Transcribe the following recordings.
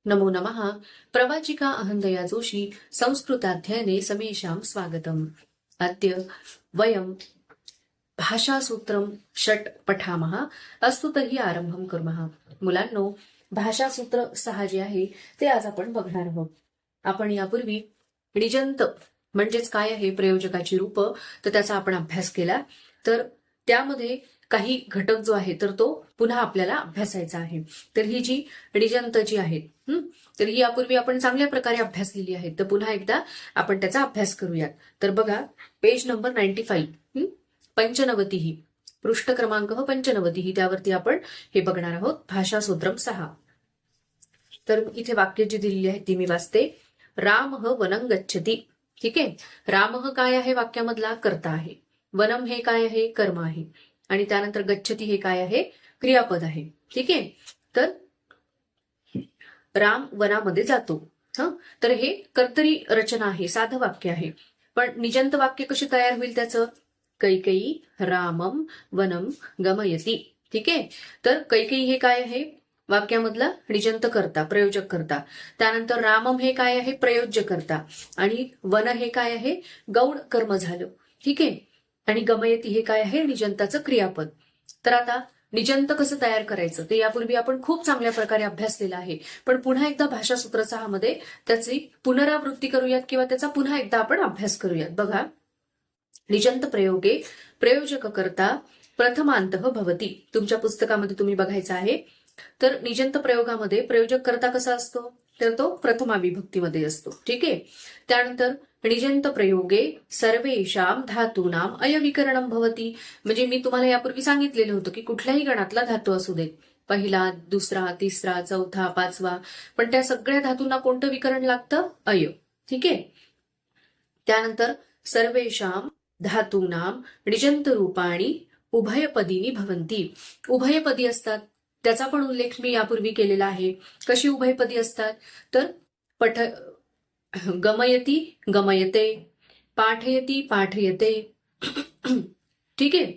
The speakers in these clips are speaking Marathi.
नमो नमः। प्रवाचिका अहंदया जोशी संस्कृताध्ययने समेषां स्वागतम्। अद्य वयं भाषासूत्रं षट् पठामः। अस्तु तर्हि आरंभं कुर्मः। मुलांनो, भाषासूत्र 6 जे आहे ते आज आपण बघणार आहोत। आपण यापूर्वी णिजंत म्हणजेच काय आहे, प्रयोजकाची रूप, तर त्याचा आपण अभ्यास केला। तर त्यामध्ये काही घटक जो आहे तर तो पुन्हा आपल्याला अभ्यासायचा आहे। तर ही जी णिजंत जी आहेत तर ही यापूर्वी आपण चांगल्या प्रकारे अभ्यासलेली आहे। तर पुन्हा एकदा आपण त्याचा अभ्यास करूयात। तर बघा, पेज नंबर 95, 95 पृष्ठ क्रमांक 95 त्यावरती आपण हे बघणार आहोत, भाषासूत्रम 6। तर इथे वाक्य जी दिलेली आहेत ती मी वाचते। रामः वनं गच्छति। ठीक आहे, रामः काय आहे, वाक्यामधला कर्ता आहे। वनम हे काय आहे, कर्म आहे। आणि त्यानंतर गच्छति हे काय आहे, क्रियापद आहे। ठीक आहे, तर राम वनामध्ये जातो। तर हे कर्तरी रचना आहे, साधं वाक्य आहे। पण निजंत वाक्य कशी तयार होईल त्याचं, कैकेयी रामम वनम गमयति। ठीक आहे, तर कैकेयी हे काय आहे, वाक्यामधला निजंत करता, प्रयोजक करता। त्यानंतर रामम हे काय आहे, प्रयोज्य करता। आणि वन हे काय आहे, गौण कर्म झालं। ठीक आहे, आणि गमयति हे काय आहे, निजंताचं क्रियापद। तर आता निजंत कसं तयार करायचं ते यापूर्वी आपण खूप चांगल्या प्रकारे अभ्यासलेलं आहे। पण पुन्हा एकदा भाषासूत्र 6 मध्ये त्याची पुनरावृत्ती करूयात किंवा त्याचा पुन्हा एकदा आपण अभ्यास करूयात। बघा, निजंत प्रयोगे प्रयोजक करता प्रथमांतः भवति। तुमच्या पुस्तकामध्ये तुम्ही बघायचं आहे। तर निजंत प्रयोगामध्ये प्रयोजक करता कसा असतो, तर तो प्रथमा विभक्तीमध्ये असतो। ठीक आहे, त्यानंतर णिजंत प्रयोगे सर्वेषां धातूनाम अयविकरणं भवति। म्हणजे मी तुम्हाला यापूर्वी सांगितलेलं होतं की कुठल्याही गणातला धातू असू देत, पहिला, दुसरा, तिसरा, चौथा, पाचवा, पण त्या सगळ्या धातूंना कोणतं विकरण लागतं, अय। ठीक आहे, त्यानंतर सर्वेषां धातूनाम णिजंत रूपाणी उभयपदीनी भवन्ति। उभयपदी असतात, त्याचा पण उल्लेख मी यापूर्वी केलेला आहे। कशी उभयपदी असतात, तर गमयति गमयते, पाठयति पाठयते। ठीक आहे,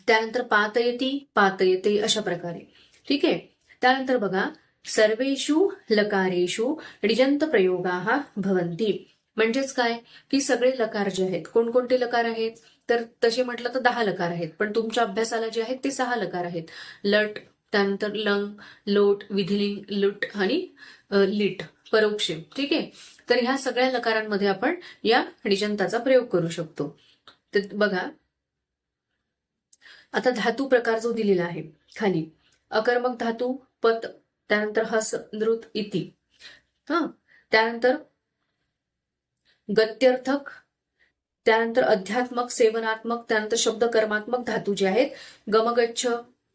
त्यानंतर पातयति पातयते, अशा प्रकारे। ठीक आहे, त्यानंतर बघा, सर्वेषु लकारेषु णिजंत प्रयोगाः भवन्ति। म्हणजेच काय की सगळे लकार जे आहेत, कोणकोणते लकार आहेत, तर तसे म्हटलं तर 10 लकार आहेत, पण तुमच्या अभ्यासाला जे आहेत ते 6 लकार आहेत। लट, त्यानंतर लंग, लोट, विधिलिंग, लुट आणि लिट, परोक्ष। ठीक आहे, तर ह्या सगळ्या लकारांमध्ये आपण या णिजंताचा प्रयोग करू शकतो। तर बघा, आता धातू प्रकार जो दिलेला आहे खाली, अकर्मक धातू पत, त्यानंतर हस, नृत, इति। त्यानंतर गत्यर्थक, त्यानंतर अध्यात्मक, सेवनात्मक, त्यानंतर शब्द कर्मात्मक धातू जे आहेत, गमगच्छ,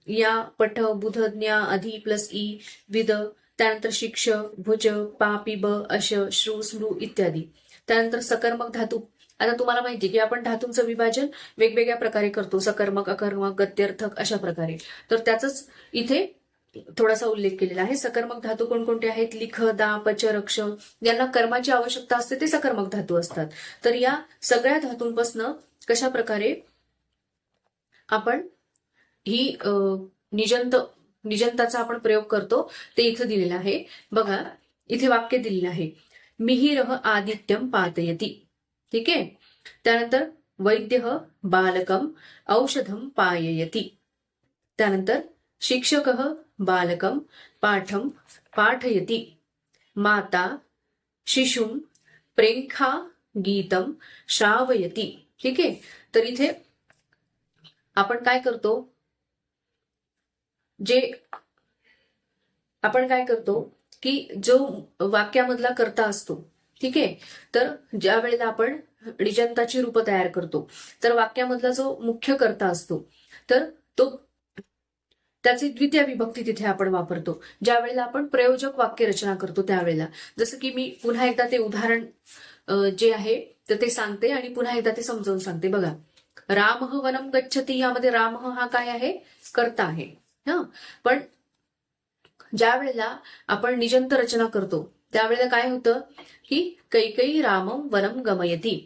या, पठ, बुध, ज्ञा, अधि प्लस ई, विद, त्यानंतर शिक्ष, भुज, पा, पिब, अश, श्रु, स्मृ इत्यादी। त्यानंतर सकर्मक धातू। आता तुम्हाला माहिती की आपण धातूंचं विभाजन वेगवेगळ्या प्रकारे करतो, सकर्मक, अकर्मक, गत्यर्थक, अशा प्रकारे। तर त्याचाच इथे थोडासा उल्लेख केलेला आहे। सकर्मक धातू कोणकोणते आहेत, लिख, दा, पच, रक्ष, यांना कर्माची आवश्यकता असते ते सकर्मक धातू असतात। तर या सगळ्या धातूंपासून कशा प्रकारे आपण ही निजंताचा आपण प्रयोग करतो ते इथं दिलेलं आहे। बघा, इथे वाक्य दिलेलं आहे, मिहिरः आदित्यम पातयति। ठीक आहे, त्यानंतर वैद्यः बालकम औषधम पाययति। त्यानंतर शिक्षकः बालकम पाठम पाठयति। माता शिशुं प्रेंखा गीतम श्रावयति। ठीक आहे, तर इथे आपण काय करतो, की जो वाक्यामधला कर्ता असतो, ठीक आहे, तर ज्या वेळेला आपण णिजंताची रूप तयार करतो तर वाक्यामधला जो मुख्य कर्ता असतो तर तो त्याची द्वितीय विभक्ती तिथे आपण वापरतो ज्या वेळेला आपण प्रयोजक वाक्य रचना करतो त्यावेळेला। जसं की मी पुन्हा एकदा ते उदाहरण जे आहे तर ते सांगते आणि पुन्हा एकदा ते समजावून सांगते। बघा, रामः वनं गच्छति, यामध्ये रामः हा काय आहे, कर्ता आहे। पण ज्या वेळेला आपण निजंत रचना करतो त्यावेळेला काय होतं की कैकेयी रामम वनम गमयति।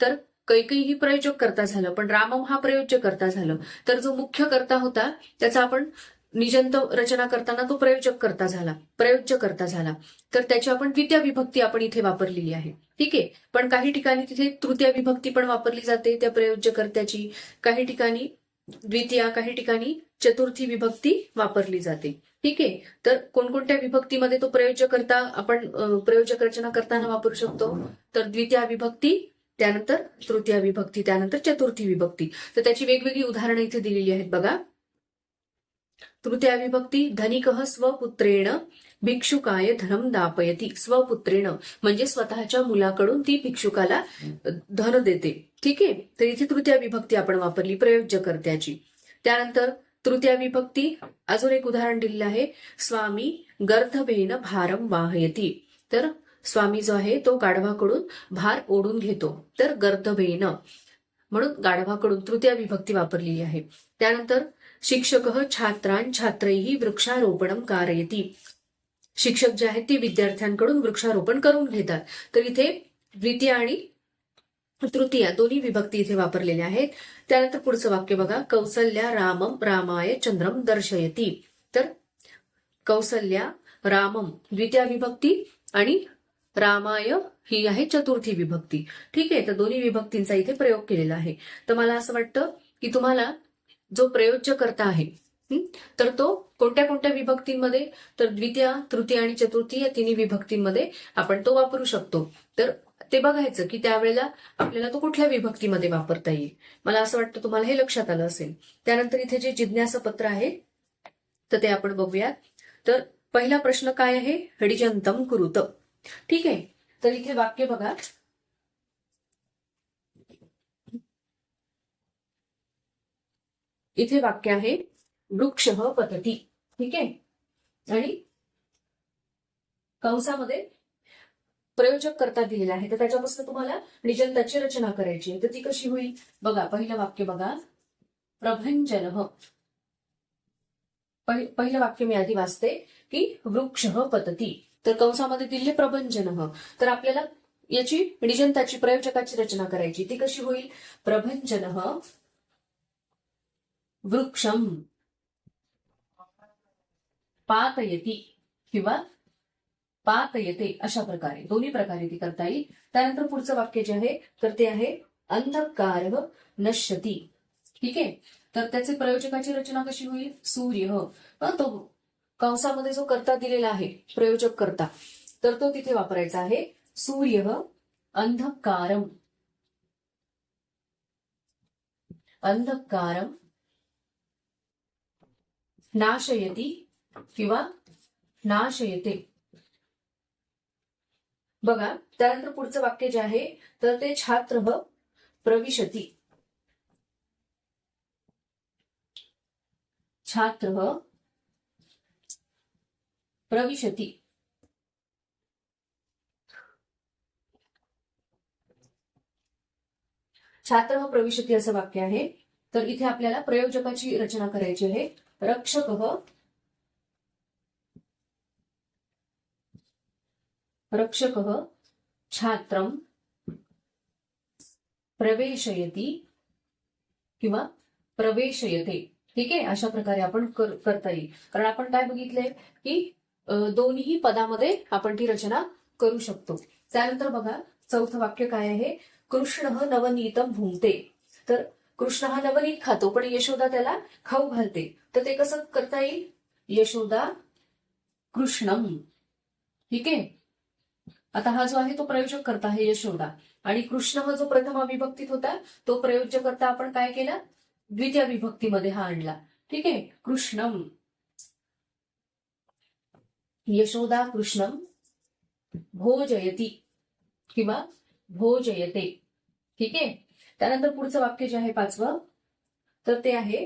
तर कैकेयी ही प्रयोजक कर्ता झालं, पण रामम हा प्रयोज्य कर्ता झालं। तर जो मुख्य कर्ता होता त्याचा आपण निजंत रचना करताना तो प्रयोज्य करता झाला, तर त्याची आपण द्वितीय विभक्ती आपण इथे वापरलेली आहे. ठीक आहे. पण काही ठिकाणी तिथे तृतीय विभक्ती पण वापरली जाते त्या प्रयोज्य कर्त्याची, काही ठिकाणी द्वितीय, काही ठिकाणी चतुर्थी विभक्ती वापरली जाते. ठीक आहे. तर कोणकोणत्या विभक्तीमध्ये तो प्रयोज्यकर्ता आपण प्रयोजक रचना करताना वापरू शकतो, तर द्वितीय विभक्ती, त्यानंतर तृतीय विभक्ती, त्यानंतर चतुर्थी विभक्ती. तर त्याची वेगवेगळी उदाहरणं इथे दिलेली आहेत बघा. तृतीय विभक्ती, धनिकः स्वपुत्रेण भिक्षुकाय धनम दापयती. स्वपुत्रेण म्हणजे स्वतःच्या मुलाकडून ती भिक्षुकाला धन देते. ठीक आहे. तर इथे तृतीय विभक्ती आपण वापरली प्रयोज्य कर्त्याची. त्यानंतर तृतीय विभक्ती, अजून एक उदाहरण दिलेलं आहे, स्वामी गर्धभेन भारम वाहयती. तर स्वामी जो आहे तो गाढवाकडून भार ओढून घेतो, तर गर्धभेन म्हणून गाढवाकडून तृतीय विभक्ती वापरलेली आहे. त्यानंतर शिक्षकः छात्रान् छात्रैः वृक्षारोपणम कारयति. शिक्षक जे आहेत ते विद्यार्थ्यांकडून वृक्षारोपण करून घेतात. तर इथे द्वितीय आणि तृतीय दोन्ही विभक्ती इथे वापरलेल्या आहेत. त्यानंतर पुढचं वाक्य बघा, कौसल्या रामम रामाय चंद्रम दर्शयती. तर कौसल्या रामम द्वितीय विभक्ती आणि रामाय ही आहे चतुर्थी विभक्ती. ठीक आहे. तर दोन्ही विभक्तींचा इथे प्रयोग केलेला आहे. तर मला असं वाटतं की तुम्हाला जो प्रयोज्य करता आहे तर तो कोणत्या कोणत्या विभक्तींमध्ये, तर द्वितीय, तृतीय आणि चतुर्थी या तिन्ही विभक्तींमध्ये आपण तो वापरू शकतो. तर ते बघायचं की त्यावेळेला आपल्याला तो कुठल्या विभक्तीमध्ये वापरता येईल. मला असं वाटतं तुम्हाला हे लक्षात आलं असेल. त्यानंतर इथे जे जिज्ञासा पत्र आहे तर ते आपण बघूयात. तर पहिला प्रश्न काय आहे, हडिजंतम कुरुत. ठीक आहे. तर इथे वाक्य बघा, इथे वाक्य आहे वृक्षः पतती. ठीक आहे. आणि कंसामध्ये प्रयोजक करता दिलेला आहे, तर त्याच्यापासून तुम्हाला निजंताची रचना करायची आहे. तर ती कशी होईल बघा. पहिलं वाक्य बघा, प्रभंजन. पहिलं वाक्य मी आधी वाचते की वृक्षः पतती. तर कंसामध्ये दिले प्रभंजन. तर आपल्याला याची निजंताची प्रयोजकाची रचना करायची. ती कशी होईल, प्रभंजन वृक्षम पातयती किंवा पातयते, अशा प्रकारे दोन्ही प्रकारे ती करता येईल. त्यानंतर पुढचं वाक्य जे आहे तर ते आहे अंधकार नश्यती. ठीक आहे. तर त्याचे प्रयोजकाची रचना कशी होईल, सूर्य. तो कंसामध्ये जो कर्ता दिलेला आहे प्रयोजक कर्ता, तर तो तिथे वापरायचा आहे सूर्य अंधकारम. अंधकारम नाशयती किंवा नाशयते. बघा. त्यानंतर पुढचं वाक्य जे आहे तर ते छात्र प्रविशती. छात्र प्रविशती. छात्र प्रविशती असं वाक्य आहे. तर इथे आपल्याला प्रयोजकाची रचना करायची आहे. रक्षकः छात्रम प्रवेशयती किंवा प्रवेशयते. ठीक आहे. अशा प्रकारे आपण करता येईल. कारण आपण काय बघितलंय की दोन्ही पदामध्ये आपण ती रचना करू शकतो. त्यानंतर बघा चौथं वाक्य काय आहे, कृष्ण नवनीतम भुंगते. तर कृष्ण हा नवनीत खातो पण यशोदा त्याला खाऊ घालते. तर ते कसं करता येईल, यशोदा कृष्णम. ठीक आहे. आता हा जो आहे तो प्रयोजक करता आहे यशोदा, आणि कृष्ण हा जो प्रथम विभक्तीत होता तो प्रयोज्य करता आपण काय केला, द्वितीय विभक्तीमध्ये हा आणला. ठीक आहे. कृष्णम, यशोदा कृष्णम भोजयती किंवा भोजयते. ठीक आहे. त्यानंतर पुढचं वाक्य जे आहे पाचवं तर ते आहे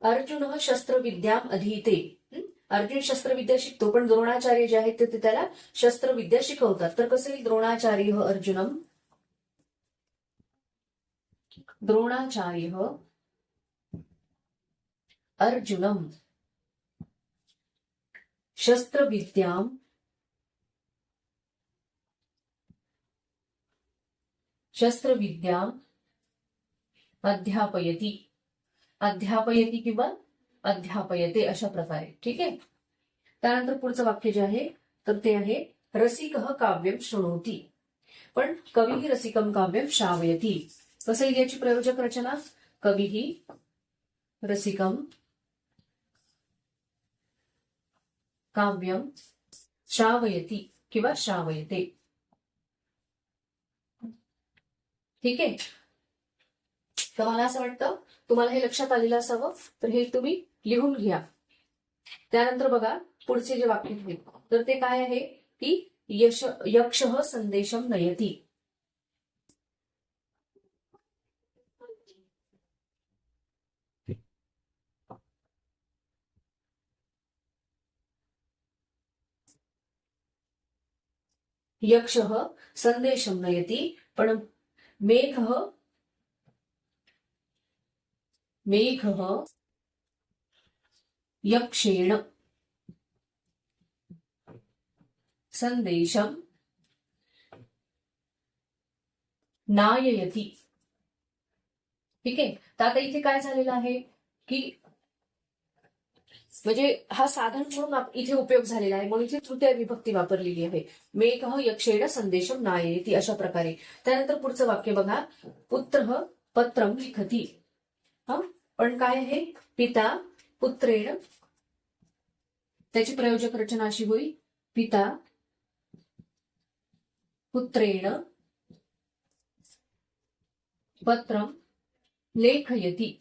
अर्जुन शस्त्रविद्या अधीते. अर्जुन शस्त्रविद्या शिकतो पण द्रोणाचार्य जे आहेत ते त्याला शस्त्रविद्या शिकवतात. तर कसं येईल, द्रोणाचार्य अर्जुनम, द्रोणाचार्य अर्जुनम शस्त्रविद्याम अध्यापयती. अध्यापयती किंवा अध्यापयते अशा प्रकारे. ठीक आहे. त्यानंतर पुढचं वाक्य जे आहे तर ते आहे रसिकः काव्यम शृणोती. पण कविही रसिकम काव्यम श्रावयती. कसं येईल याची प्रयोजक रचना? कविही रसिकम काव्यम श्रावयती किंवा श्रावयते. ठीक आहे. तर मला असं वाटतं तुम्हाला हे लक्षात आलेलं असावं, तर हे तुम्ही लिहून घ्या. त्यानंतर बघा पुढचे जे वाक्य आहे तर ते काय आहे की यक्षः संदेशम नयती. यक्षः संदेशम नयती. पण मेघः यक्षेण संदेशम नाययती. ठीक आहे. तर आता इथे काय झालेलं आहे की म्हणजे हा साधन म्हणून इथे उपयोग झालेला आहे, म्हणून इथे तृतीय विभक्ती वापरलेली आहे. मेघः यक्षेण संदेशम नाययती अशा प्रकारे. त्यानंतर पुढचं वाक्य बघा, पुत्रः पत्रम लिखती. हा पण काय आहे? पिता पुत्रेण. त्याची प्रयोजक रचना अशी होईल, पिता पुत्रेण पत्रम लेखयती.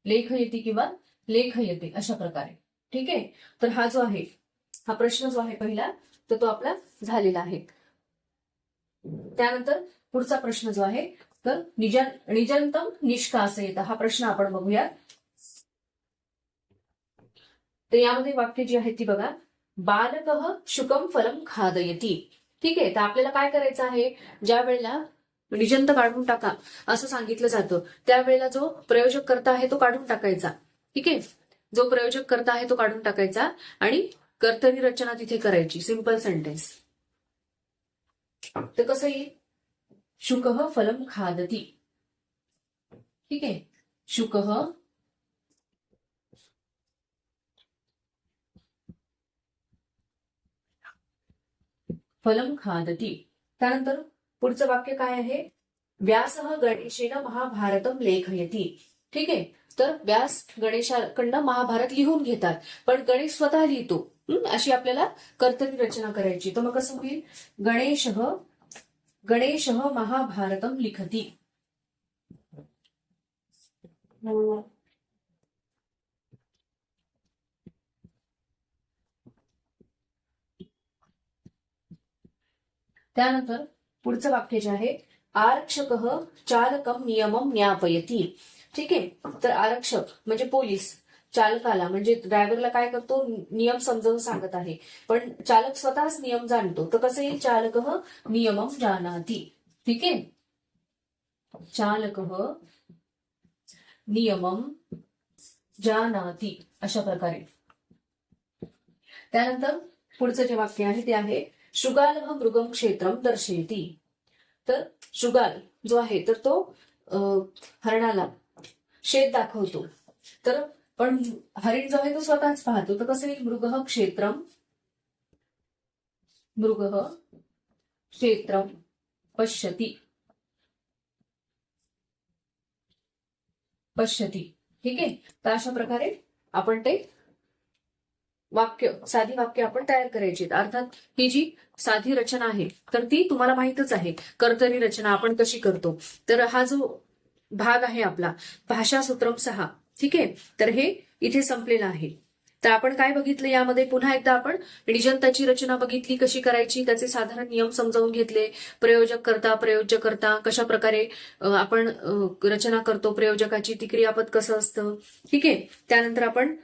लेखयती किंवा लेखयते अशा प्रकारे. ठीक आहे. तर हा जो आहे हा प्रश्न जो आहे पहिला तर तो आपला झालेला आहे. त्यानंतर पुढचा प्रश्न जो आहे तर निजंतम निष्कासयत हा प्रश्न आपण बघूया. तर यामध्ये वाक्य जी आहेत ती बघा, बालकः शुकम फलम खादयती. ठीक आहे. तर आपल्याला काय करायचं आहे, ज्या वेळेला निजंत काढून टाका असं सांगितलं जातं त्यावेळेला जो प्रयोजक कर्ता आहे तो काढून टाकायचा. ठीक आहे. जो प्रयोजक कर्ता आहे तो काढून टाकायचा आणि कर्तरी रचना तिथे करायची. Simple sentence. तर कसं येईल? शुकः फलम खादती. ठीक आहे. शुकः फलम खादती. त्यानंतर पुढचं वाक्य काय आहे, व्यासः गणेशेन महाभारतम लेखयती. ठीक आहे. तर व्यास गणेशाकडनं महाभारत लिहून घेतात, पण गणेश स्वतः लिहितो. अशी आपल्याला कर्तरी रचना करायची. तर मग कसं होईल, गणेशः महाभारतम लिखती. त्यानंतर पुढचं वाक्य जे आहे, आरक्षकः चालकम नियमम ज्ञापयती. ठीक आहे. तर आरक्षक म्हणजे पोलीस चालकाला म्हणजे ड्रायव्हरला काय करतो, नियम समजावून सांगत आहे, पण चालक स्वतःच नियम जाणतो. तर कसं येईल, चालकः नियमम जानाति. ठीक आहे. चालकः नियमम जानाति अशा प्रकारे. त्यानंतर पुढचं जे वाक्य आहे ते आहे, शृगालः मृगम क्षेत्रम दर्शयती. तर शृगाल जो आहे तर तो हरणाला शेत दाखवतो. तर पण हरिण जो आहे तो स्वतःच पाहतो. तर कसं येईल, मृगः क्षेत्रम पश्यती. ठीक आहे. तर अशा प्रकारे आपण ते साधी वाक्य आपण तयार करायची. अर्थात ही जी साधी रचना आहे तर ती तुम्हाला माहितच आहे, कर्तरी रचना आपण कशी करतो. तर हा जो भाग आहे आपला भाषा सूत्रम 6. ठीक आहे. तर हे इथे संपलेलं आहे. तर आपण काय बघितलं यामध्ये, पुन्हा एकदा आपण निजंताची रचना बघितली कशी करायची, त्याचे साधारण नियम समजावून घेतले. प्रयोजक कर्ता कशा प्रकारे आपण रचना करतो, प्रयोजकाची ती क्रियापद कसं असतं. ठीक आहे. त्यानंतर आपण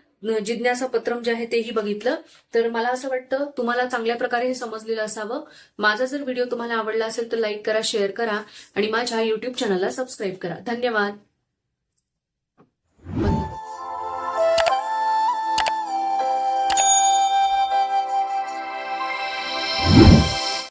जिज्ञासा पत्रम जे आहे तेही बघितलं. तर मला असं वाटतं तुम्हाला चांगल्या प्रकारे हे समजलेलं असावं. माझा जर व्हिडिओ तुम्हाला आवडला असेल तर लाईक करा, शेअर करा आणि माझ्या युट्यूब चॅनलला सबस्क्राईब करा. धन्यवाद.